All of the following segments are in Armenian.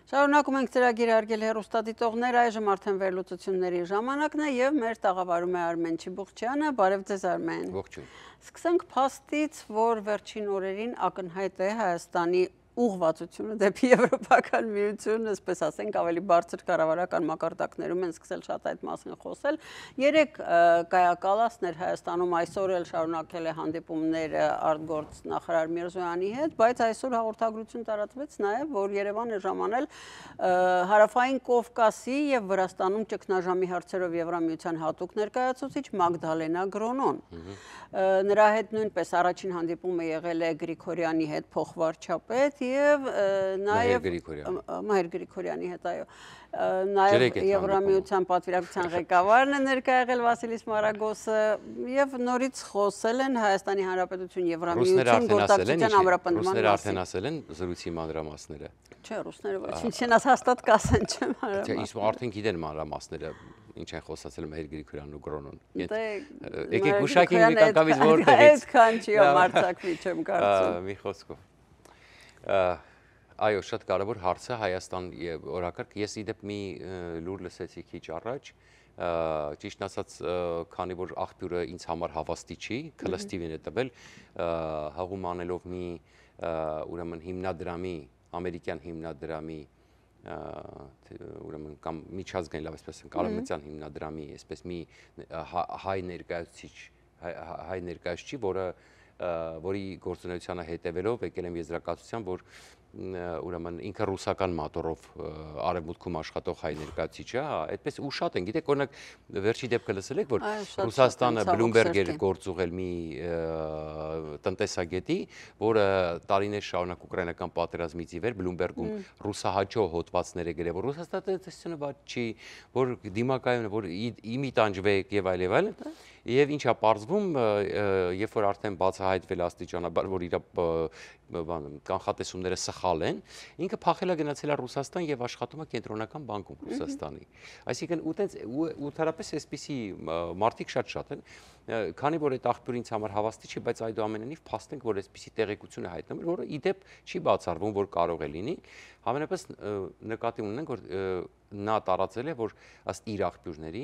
Շարունակում ենք ծրագիր արգել հեռուստադիտողներ, այժմ արդեն վերլուծությունների ժամանակն է եւ մեր տաղավարում է Արմեն Չիբուխչյանը, բարև ձեզ Արմեն։ Ողջույն։ Սկսենք փաստից, որ վերջին օրերին ակնհայտ է Հայաստանի ուղղվածությունը դեպի Եվրոպական միություն, այսպես ասենք, ավելի բարձր կառավարական մակարդակներում են սկսել շատ այդ մասին խոսել։ Երեք Կայա Կալասն էր Հայաստանում, այսօր էլ շարունակել է հանդիպումները արտգործ նախարար Միրզոյանի հետ, բայց այսօր հաղորդագրություն տարածվեց նաև, որ Երևան է ժամանել Հարավային Կովկասի եւ Վրաստանում ճգնաժամի հարցերով Եվրամիության հատուկ ներկայացուցիչ Մագդալենա Գրոնոն։ Նրա հետ նույնպես առաջին հանդիպումը եղել է Գրիգորյանի հետ փոխվարչապետ եւ նաեւ Մահեր Գրիգորյանի հետ, այո, նաեւ Եվրամիության պատվիրակության ղեկավարն է ներկա եղել Վասիլիս Մարագոսը եւ նորից խոսել են Հայաստանի Հանրապետություն Եվրամիություն գործակցության ամրապնդման մասին։ Ռուսները արդեն ասել են զրույցի մանրամասները։ Չէ, ռուսները ոչինչ չեն հաստատ կասեն, չէ՞ մանրամասները։ Իսկ արդեն գիտեն մանրամասները, ինչ են խոսացել Մահեր Գրիգորյանն ու Գրոնոն։ Եկեք գուշակենք մի կանգավից որտեղից։ Այդքան չի ամարտակվի չեմ կարծում։ Մի խոսքով։ Այո, շատ կարևոր հարց է Հայաստան եւ օրակարգ։ Ես իդեպ մի լուր լսեցի քիչ առաջ, ճիշտ ասած, քանի որ աղբյուրը ինձ համար հավաստի չի, Քլստիվին է տվել, հաղում անելով մի ուրեմն հիմնադրամի, ամերիկյան հիմնադրամի ուրեմն կամ միջազգային լավ այսպես են Կարամետյան հիմնադրամի, այսպես մի հայ ներկայացուցիչ, որի գործունեությանը հետևելով եկել եմ եզրակացության, որ ուրեմն ինքը ռուսական մատորով արևմուտքում աշխատող հայ ներկայացուցիչ է, այդպես ու շատ են, գիտեք, օրինակ վերջի դեպքը լսել եք, որ Ռուսաստանը Բլումբերգ էր գործ ուղղել մի տնտեսագետի, որը տարիներ շարունակ ուկրաինական պատերազմից ի վեր Բլումբերգում ռուսահաճո հոդվածներ է գրել, որ Ռուսաստանը տնտեսությունը վատ չի, որ դիմակայուն է, որ իմի տանջվեք եւ այլ, եւ ինչա պարզվում, երբ որ արդեն բացահայտվել աստիճանաբար, որ իր կանխատեսումները սխալ են, ինքը փախել է գնացել է Ռուսաստան եւ աշխատում է կենտրոնական բանկում Ռուսաստանի։ Այսինքն ու թերապես այսպիսի մարդիկ շատ են, քանի որ այդ աղբյուրը ինձ համար հավաստի չի, բայց այդուամենայնիվ փաստենք, որ այսպիսի տեղեկություն է հայտնվել, որը իդեպ չի բացառվում, որ կարող է լինի, համենայնպես նկատի ունենք, որ նա տարածել է, որ ըստ իր աղբյուրների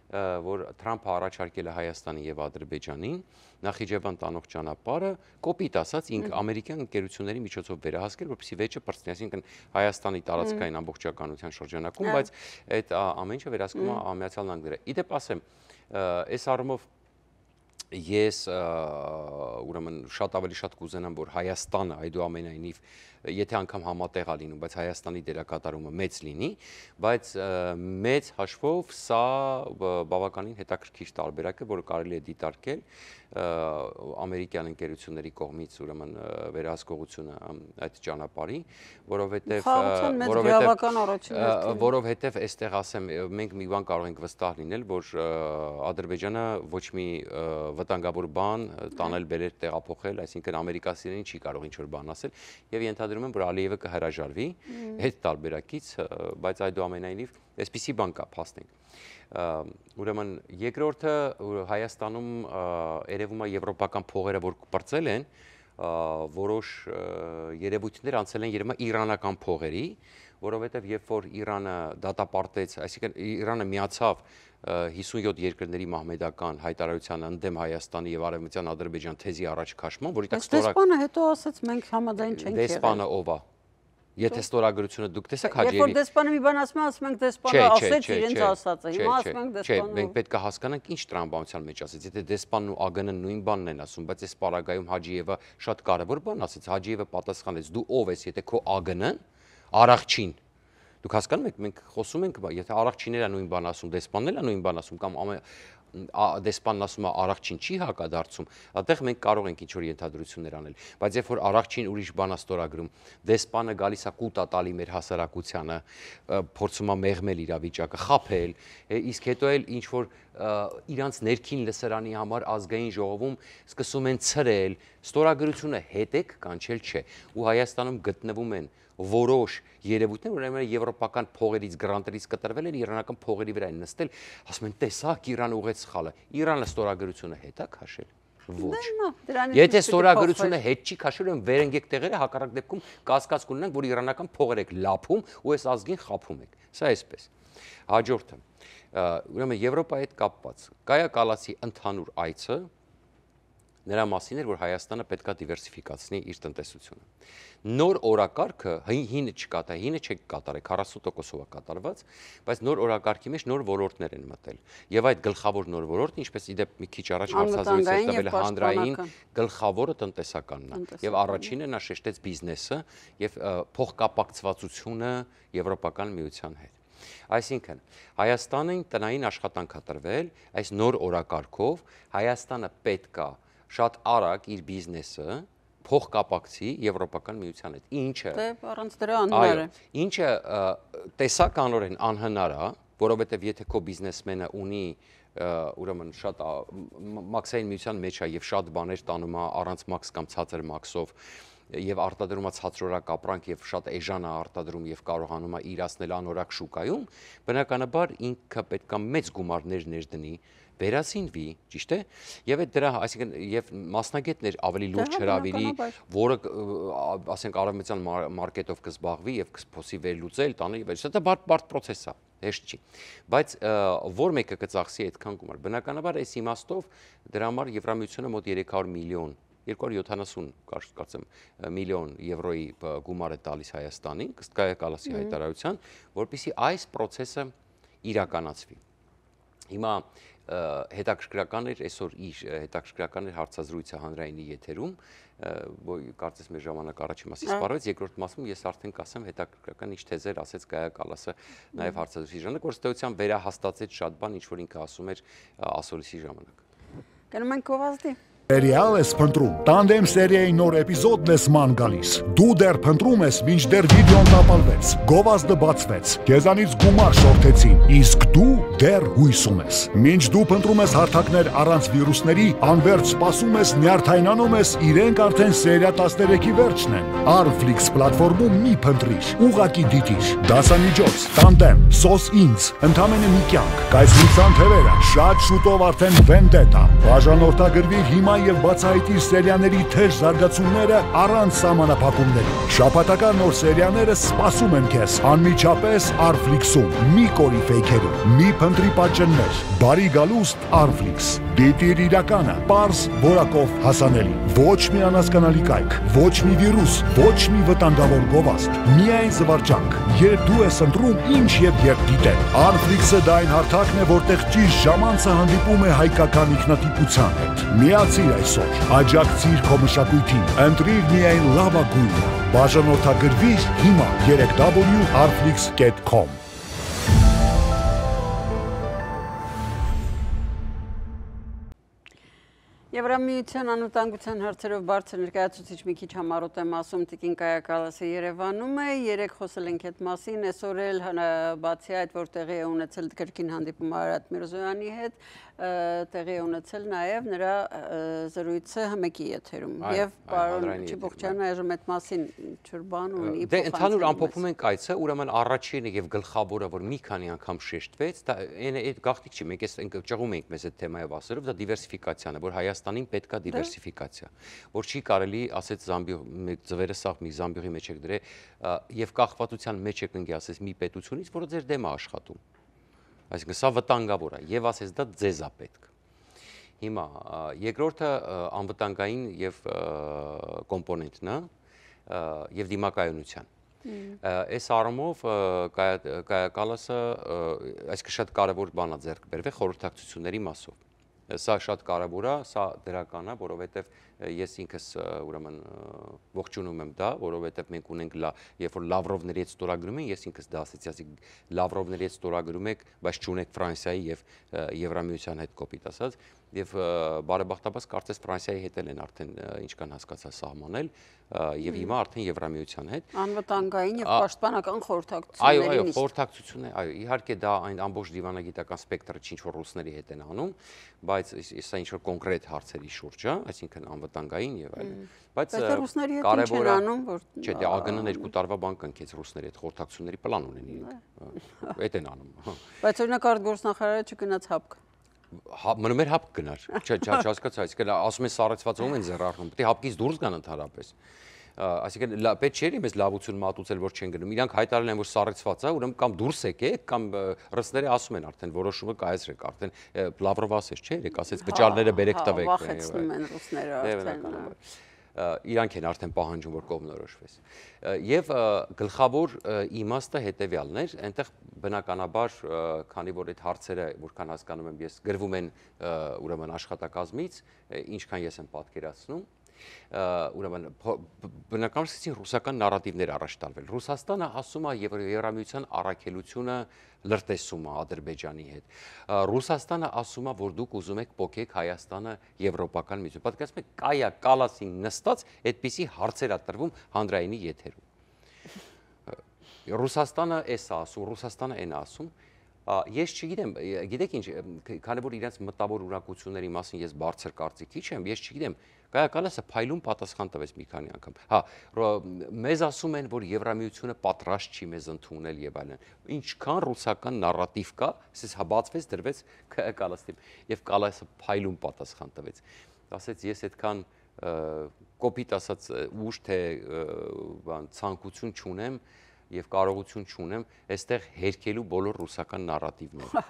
որ Թրամփը առաջարկել է Հայաստանի եւ Ադրբեջանին Նախիջևան տանող ճանապարհը կոպիտ ասած ինք ամերիկյան ընկերությունների միջոցով վերահասկել, որպեսզի վեճը բարձրացնի, այսինքն Հայաստանի տարածքային ամբողջականության շրջանակում, բայց այդ ամեն ինչը վերահսկում է Միացյալ Նահանգները։ Իդեպ ասեմ, այս առումով ես ուրեմն շատ ավելի շատ կուզենամ, որ Հայաստանը այդուամենայնիվ եթե անգամ համատեղ է լինում, բայց Հայաստանի դերակատարումը մեծ լինի, բայց մեծ հաշվով սա բավականին հետաքրքիր տարբերակ է, որը կարելի է դիտարկել ամերիկյան ընկերությունների կողմից ուրեմն վերահսկողությունը այդ ճանապարհի, որովհետև այստեղ ասեմ, մենք մի բան կարող ենք վստահ լինել, որ Ադրբեջանը ոչ մի վտանգավոր բան տանել բերել տեղափոխել, այսինքն ամերիկացիներին չի կարող ինչ-որ բան ասել եւ ենթադրում եմ, որ Ալիևը կհրաժարվի այդ տարբերակից, բայց այդուամենայնիվ այսպիսի բան կա, փաստենք։ Ուրեմն երկրորդը Հայաստանում երևում է եվրոպական փողերը, որ պրծել են, որոշ երևույթներ անցել են երևում է իրանական փողերի, որովհետև երբ որ Իրանը դատապարտեց, այսինքն Իրանը միացավ 57 երկրների մահմեդական հայտարարության ընդդեմ Հայաստանի եւ Արևմտյան Ադրբեջան թեզի առաջ քաշման, որի տակ Դեսպանը հետո ասաց մենք համաձայն չենք եղել։ Դեսպանը ով է։ Եթե ստորագրությունը դուք տեսեք Հաջիևի։ Երբ որ դեսպանը մի բան ասում է, ասում ենք դեսպանը ասեց իրենց ասածը։ Հիմա ասում ենք դեսպանը։ Չէ, մենք պետք է հասկանանք ինչ տրամաբանության մեջ ասեց։ Եթե դեսպանն ու ԱԳՆ-ն նույն բանն են ասում, բայց այս պարագայում Հաջիևը շատ կարևոր բան ասեց։ Հաջիևը պատասխանեց. դու ով ես, եթե քո ԱԳՆ-ն Արաքչին։ Դուք հասկանում եք, մենք խոսում ենք, եթե Արաքչիները նույն բան ասում, դեսպանն էլ նույն բան ասում կամ դեսպանն ասում է Արաքչին չի հակադարձում, այդտեղ մենք կարող ենք ինչ-որ ենթադրություններ անել, բայց երբ որ Արաքչին ուրիշ բան է ստորագրում, դեսպանը գալիս է կուտա տալի մեր հասարակությանը, փորձում է մեղմել իրավիճակը, խաբել, իսկ հետո էլ ինչ-որ իրանց ներքին լսարանի համար ազգային ժողովում սկսում են ցրել, ստորագրությունը հետեք կանչել չէ, ու Հայաստանում գտնվում են որոշ երևույթներ, որ եվրոպական փողերից գրանտերից կտրվել են, իրանական փողերի վրա են նստել, ասում են տեսակ Իրանը ուղղեց սխալը, Իրանը ստորագրությունը հետ է քաշել։ Ոչ։ Եթե ստորագրությունը հետ չի քաշում, վեր ընկեք տեղերը, հակառակ դեպքում կասկած կունենանք, որ իրանական փողեր եք լափում ու այս ազգին խափում եք։ Սա էսպես։ Հաջորդը, ուրեմն Եվրոպայի հետ կապված Կայա Կալասի ընդհանուր այցը նրա մասին էր, որ Հայաստանը պետք է դիվերսիֆիկացնի իր տնտեսությունը։ Նոր օրակարգը հինը չկա, հինը չեք կատարել, 40%-ով է կատարված, բայց նոր օրակարգի մեջ նոր ոլորտներ են մտել։ Եվ այդ գլխավոր նոր ոլորտը, ինչպես իդեպ մի քիչ առաջ հարցազրույց էր տվել հանրային, գլխավորը տնտեսականն է։ Եվ առաջինը նա շեշտեց բիզնեսը եւ փոխկապակցվածությունը Եվրոպական միության հետ։ Այսինքն, Հայաստանին տնային աշխատանք է տրվել, այս նոր օրակարգով Հայաստանը պետք է շատ արագ իր բիզնեսը փոխկապակցի Եվրոպական միության հետ, ինչը առանց դրա անհնար է։ Ինչը տեսականորեն անհնար է, որովհետև եթե քո բիզնեսմենը ունի ուրեմն շատ մաքսային միության մեջ է եւ շատ բաներ տանում է առանց մաքս կամ ցածր մաքսով եւ արտադրում է ցածրորակ ապրանք եւ շատ էժան է արտադրում եւ կարողանում է իրացնել անորակ շուկայում, բնականաբար ինքը պետք է մեծ գումարներ ներդնի վերացինվի, ճիշտ է, եւ այդ դրա, այսինքն եւ մասնագետներ ավելի լուրջ հրավիրի, որը ասենք արևմտյան մարքետով կզբաղվի եւ կփոսի վերլուծել, տանը եւ դա բարդ process է, հեշտ չի։ Բայց որ մեկը կծախսի այդքան գումար, բնականաբար այս իմաստով դրա համար Եվրամիությունը մոտ 300 միլիոն 270 կարծեմ միլիոն եվրոյի գումար է տալիս Հայաստանին, ըստ Կայա Կալասի հայտարարության, որպեսզի այս process-ը իրականացվի։ Հիմա հետաքրքրական էր այսօր իր հետաքրքրական էր հարցազրույցը հանրայինի եթերում, որ կարծես մեր ժամանակ առաջի մասի սպառվեց, երկրորդ մասում ես արդեն կասեմ հետաքրքրական ինչ թեզեր ասեց Կայա Կալասը նաև հարցազրույցի ժամանակ, որ ըստեյության վերահաստատեց շատ բան, ինչ որ ինքը ասում էր ասորիսի ժամանակ։ Գնում ենք գովազդի։ Սերիալ ես փնտրում, տանդեմ սերիայի նոր էպիզոդն ես ման գալիս։ Դու դեռ փնտրում ես, մինչդեռ վիդեոն տապալվեց, գովազդը բացվեց, քեզանից գումար շորթեցին, իսկ դու դեռ հույս ունես։ Մինչ դու փնտրում ես հարթակներ առանց վիրուսների, անվերջ սպասում ես, նյարդայնանում ես, իրենք արդեն սերիա 13-ի վերջն են։ Arflix պլատֆորմում մի փնտրիր, ուղակի դիտիր, դասամիջոց, տանդեմ, սոս ինձ, ընդամենը մի կյանք, կայսրության թևերը, շատ շուտով արդեն Vendetta, բաժանորդագրվիր հիմա եւ բացահայտիր սերիաների թեժ զարգացումները առանց սահմանափակումների։ Շաբաթական նոր սերիաները սպասում են քեզ անմիջապես Arflix-ում։ Մի կորի ֆեյքերում, մի փնտրի պատճեններ։ Բարի գալուստ Arflix։ Դիտիր իրականը, պարզ, որակով հասանելի։ Ոչ մի անհասկանալի կայք, ոչ մի վիրուս, ոչ մի վտանգավոր գովազդ։ Միայն զվարճանք, երբ դու ես ընտրում ինչ եւ երբ դիտել։ Arflix-ը դա այն հարթակն է, որտեղ ճիշտ ժամանցը հանդիպում է հայկական ինքնատիպության հետ։ Միացիր այսօր, աջակցիր քո մշակույթին, ընտրիր միայն լավագույնը։ Բաժանորդագրվիր հիմա 3w.arflix.com։ Եվրամիության անվտանգության հարցերով բարձր ներկայացուցիչ մի քիչ համառոտ եմ ասում Տիկին Կայա Կալասը Երևանում է, երեք խոսել ենք այդ մասին, այսօր էլ բացի այդ, որ տեղի է ունեցել կրկին հանդիպում Արարատ Միրզոյանի հետ, տեղի է ունեցել նաև նրա զրույցը հմեկի եթերում եւ պարոն Չիբուխչյանը այժմ այդ մասին ինչ-որ բան ունի։ Դե ընդհանուր ամփոփում ենք այցը, ուրեմն առաջինը եւ գլխավորը, որ մի քանի անգամ շեշտվեց, դա այդ գաղտնիք չի, մենք այս ճղում ենք մեզ այդ թեմայով ասելով, դա դիվերսիֆիկացիան է, որ Հայաստանին պետք է դիվերսիֆիկացիա, որ չի կարելի, ասեց Զամբիղի ձվերը սաղ մի Զամբիղի մեջ եք դրե եւ կախվածության մեջ եք ընկի, ասեց մի պետությունից, որը ձեր դեմ է աշխատում։ Այսինքն սա վտանգավոր է եւ ասես դա ձեզ է պետք։ Հիմա երկրորդը անվտանգային եւ կոմպոնենտն է եւ դիմակայունության։ Այս առումով Կայա Կալասը այսինքն շատ կարեւոր բան է ձեռք բերվել խորհրդակցությունների մասով։ Սա շատ կարևոր է, սա դրական է, որովհետև ես ինքս ուրեմն ողջունում եմ դա, որովհետև մենք ունենք երբ որ Լավրովների հետ ստորագրում են, ես ինքս դա ասեցի, ասի Լավրովների հետ ստորագրում եք, բայց չունեք Ֆրանսիայի եւ Եվրամիության հետ կոպիտ ասած, եւ բարեբախտաբար կարծես Ֆրանսիայի հետ են արդեն ինչ կան հասկացա սահմանել եւ հիմա արդեն Եվրամիության հետ անվտանգային եւ պաշտպանական խորհրդակցությունների այո, խորհրդակցություն է, այո, իհարկե դա այն ամբողջ դիվանագիտական սպեկտրը ինչ որ ռուսների հետ են անում, բայց սա ինչ որ կոնկրետ հարցերի շուրջ է, այսինքն անվտանգային եւ այլն, բայց կարեւոր է անում, որ չէ, դե ԱԳՆ-ն 2 տարվա բան կնքեց ռուսների հետ խորհրդակցությունների պլան ունեն իրենք, այդ են անում։ Բայց օրինակ արտգործնախարարը չգնաց ՀԱՊԿ։ մնում էր հապ գնար, չհասկացա, այսինքն ասում են սառեցված ում են ձեռ առնում, պետք է հապկից դուրս գան ընդհանրապես։ Այսինքն պետք չէ մեզ լավություն մատուցել, որ չեն գնում։ Իրանք հայտարարել են, որ սառեցված է, ուրեմն կամ դուրս եկեք, կամ ռուսները ասում են արդեն որոշումը կայացրեք, արդեն Լավրով ասեց, չէ՞, երեք ասեց վճարները բերեք տվեք։ Վախեցնում են ռուսները արդեն։ Իրանք են արդեն պահանջում, որ կողմնորոշվես։ Եվ գլխավոր իմաստը հետևյալն էր, այնտեղ բնականաբար, քանի որ այդ հարցերը, որքան հասկանում եմ ես, գրվում են ուրեմն աշխատակազմից, ինչքան ես եմ պատկերացնում, ուրեմն բնականաբար սկսեցին ռուսական նարատիվներ առաջ տալվել։ Ռուսաստանը ասում է Եվրամիության առաքելությունը լրտեսում է Ադրբեջանի հետ։ Ռուսաստանը ասում է, որ դուք ուզում եք պոկեք Հայաստանը Եվրոպական միություն։ Պատկերացնում եք, Կայա Կալասին նստած այդպիսի հարցեր է տրվում հանրայինի եթերում։ Ռուսաստանը էս է ասում, Ռուսաստանը այն է ասում։ Ես չգիտեմ, գիտեք ինչ, քանի որ իրենց մտավոր ուրախությունների մասին ես բարձր կարծիքի չեմ, ես չգիտեմ, Կայա Կալասը փայլուն պատասխան տվեց մի քանի անգամ։ Հա, մեզ ասում են, որ Եվրամիությունը պատրաստ չի մեզ ընդունել եւ այլն։ Ինչքան ռուսական նարատիվ կա, ասես հաբացվեց, դրվեց Կայա Կալասին եւ Կալասը փայլուն պատասխան տվեց։ Ասեց ես այդքան կոպիտ ասած ուժ թե ցանկություն չունեմ եւ կարողություն չունեմ այստեղ հերքելու բոլոր ռուսական նարատիվները։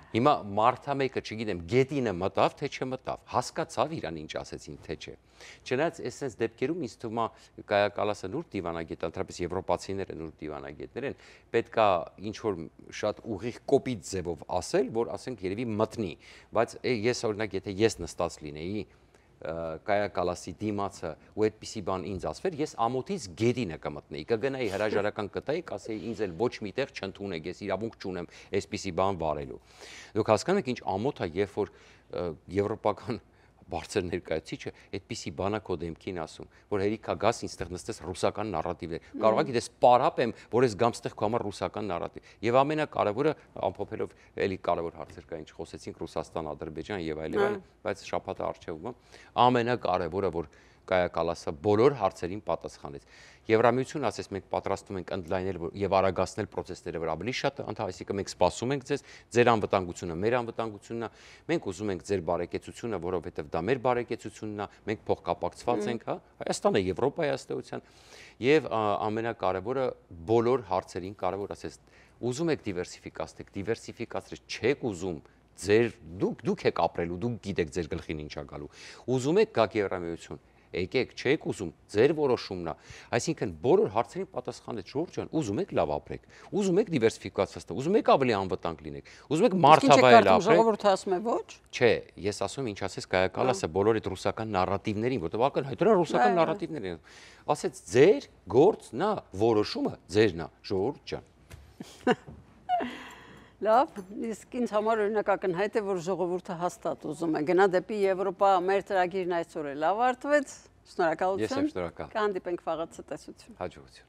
Հիմա մարդա մեկը, չգիտեմ, գետինը մտավ, թե չմտավ, հասկացավ իրան ինչ ասեցին, թե չէ։ Չնայած այսպես դեպքերում ինձ թվում է Կայա Կալասը նուրբ դիվանագետ, ընդհանրապես եվրոպացիները նուրբ դիվանագետներ են, պետքա ինչ որ շատ ուղիղ կոպիտ ձևով ասել, որ ասենք երևի մտնի, բայց ես օրինակ եթե ես նստած լինեի Կայա Կալասի դիմացը ու այդպիսի բան ինձ ասվեր, ես ամոթից գետինը կմտնեի, կգնայի հրաժարական կտայի, կասեի ինձ էլ ոչ միտեղ չընդունեք, ես իրավունք չունեմ այսպիսի բան վարելու։ Դուք հասկանում եք ինչ ամոթ է, երբ որ եվրոպական բարձր ներկայացուցիչը այդպիսի բանա քո դեմքին ասում, որ հերիքա գաս ինձ նստես ռուսական նարատիվներ։ Կարող եք դες պարապեմ, որ ես գամ ստեղ քո համար ռուսական նարատիվ։ Եվ ամենակարևորը ամփոփելով էլի կարևոր հարցեր կա, ինչ խոսեցինք Ռուսաստան, Ադրբեջան եւ այլն, բայց շաբաթը արժեվում է։ Ամենակարևորը, որ Կայա Կալասը բոլոր հարցերին պատասխանեց։ Եվրամիությունը ասես մենք պատրաստում ենք ընդլայնել եւ արագացնել process-ները, որ ավելի շատ, այսինքն մենք սպասում ենք ձեր անվտանգությունը, մեր անվտանգությունն է, մենք ուզում ենք ձեր բարեկեցությունը, որովհետեւ դա մեր բարեկեցությունն է, մենք փոխկապակցված ենք, հա, Հայաստանը Եվրոպայի աստեղության եւ ամենակարևորը բոլոր հարցերին կարևոր ասես ուզում եք դիվերսիֆիկացնել, չեք ուզում դուք եք ապրելու, դուք գիտեք ձեր գլխին ինչ է գալու։ Ուզում եք գաք Եվրամիություն, եկեք, չեք ուզում, ձեր որոշումն է։ Այսինքն բոլոր հարցերին պատասխանեց Ժորժ ջան, ուզում եք լավ ապրեք, ուզում եք դիվերսիֆիկացված, ուզում եք ավելի անվտանգ լինեք, ուզում եք մարդավայել ապրեք։ Ժողովուրդը ասում է ոչ։ Չէ, ես ասում եմ ինչ ասես Կայա Կալասը բոլոր այդ ռուսական նարատիվներին, որտեղ ակնհայտ ռուսական նարատիվներ են։ Ասեց ձեր գործն է, որոշումը ձերն է, Ժորժ ջան։ Լավ, իսկ ինձ համար օրինակ ակնհայտ է, որ ժողովուրդը հաստատ ուզում է գնա դեպի Եվրոպա, մեր ծրագիրն այսօր էլ ավարտվեց։ Շնորհակալություն։ Ես եմ շնորհակալ։ Կհանդիպենք վաղը ցտեսություն։ Հաջողություն։